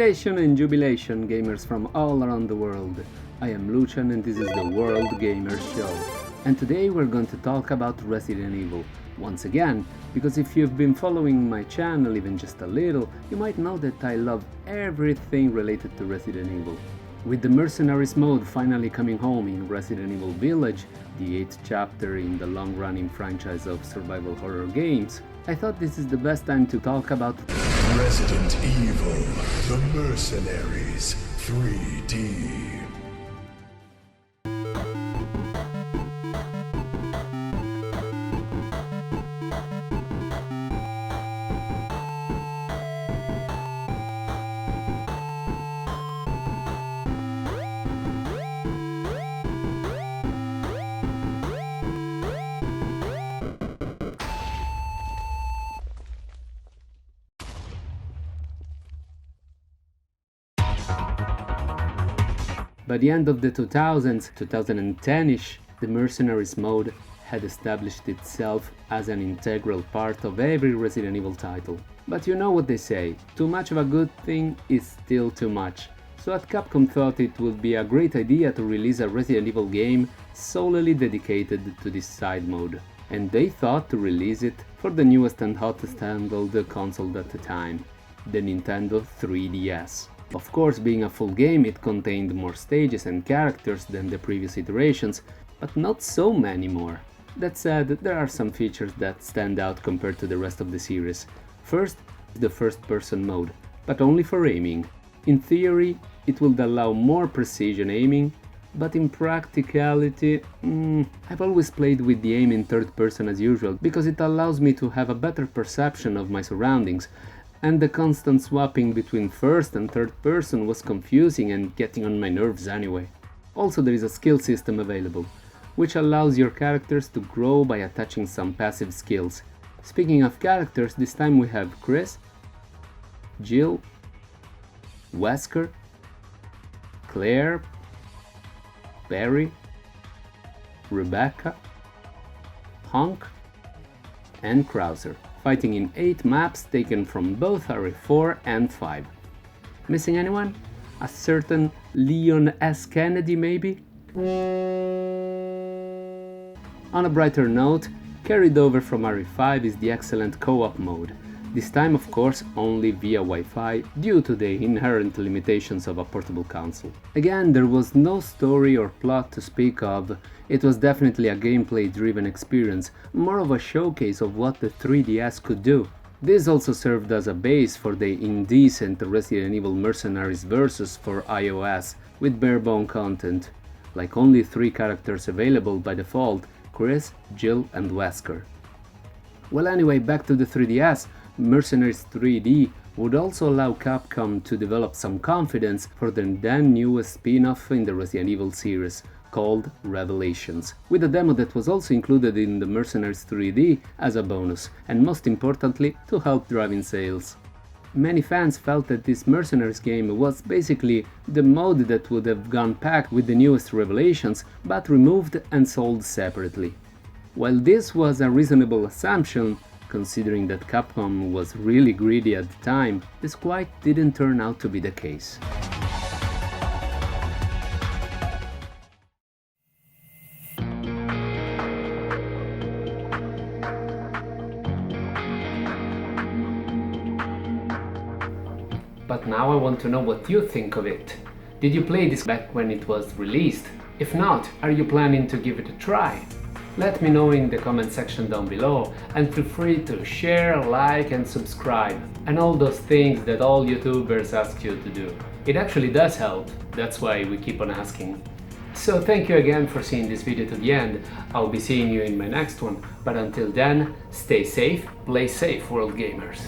Jubilation and jubilation, gamers from all around the world. I am Lucian and this is the World Gamers Show. And today we're going to talk about Resident Evil. Once again, because if you've been following my channel even just a little, you might know that I love everything related to Resident Evil. With the Mercenaries mode finally coming home in Resident Evil Village, the 8th chapter in the long-running franchise of survival horror games, I thought this is the best time to talk about Resident Evil The Mercenaries 3D. By the end of the 2000s, 2010-ish, the Mercenaries mode had established itself as an integral part of every Resident Evil title. But you know what they say, too much of a good thing is still too much. So at Capcom thought it would be a great idea to release a Resident Evil game solely dedicated to this side mode. And they thought to release it for the newest and hottest handled console at the time, the Nintendo 3DS. Of course, being a full game, it contained more stages and characters than the previous iterations, but not so many more. That said, there are some features that stand out compared to the rest of the series. First, the first-person mode, but only for aiming. In theory, it would allow more precision aiming, but in practicality, I've always played with the aim in third person as usual, because it allows me to have a better perception of my surroundings, and the constant swapping between first and third person was confusing and getting on my nerves anyway. Also, there is a skill system available, which allows your characters to grow by attaching some passive skills. Speaking of characters, this time we have Chris, Jill, Wesker, Claire, Barry, Rebecca, Honk, and Krauser, fighting in 8 maps taken from both RE4 and 5. Missing anyone? A certain Leon S. Kennedy, maybe? On a brighter note, carried over from RE5 is the excellent co-op mode. This time, of course, only via Wi-Fi due to the inherent limitations of a portable console. Again, there was no story or plot to speak of. It was definitely a gameplay-driven experience, more of a showcase of what the 3DS could do. This also served as a base for the indecent Resident Evil Mercenaries Versus for iOS, with bare-bone content, like only 3 characters available by default: Chris, Jill, and Wesker. Well, anyway, back to the 3DS. Mercenaries 3D would also allow Capcom to develop some confidence for the then newest spin-off in the Resident Evil series, called Revelations, with a demo that was also included in the Mercenaries 3D as a bonus, and most importantly, to help driving sales. Many fans felt that this Mercenaries game was basically the mode that would have gone packed with the newest Revelations, but removed and sold separately. While this was a reasonable assumption, considering that Capcom was really greedy at the time, this quite didn't turn out to be the case. But now I want to know what you think of it. Did you play this back when it was released? If not, are you planning to give it a try? Let me know in the comment section down below, and feel free to share, like and subscribe, and all those things that all YouTubers ask you to do. It actually does help, that's why we keep on asking. So thank you again for seeing this video to the end. I'll be seeing you in my next one, but until then, stay safe, play safe, world gamers.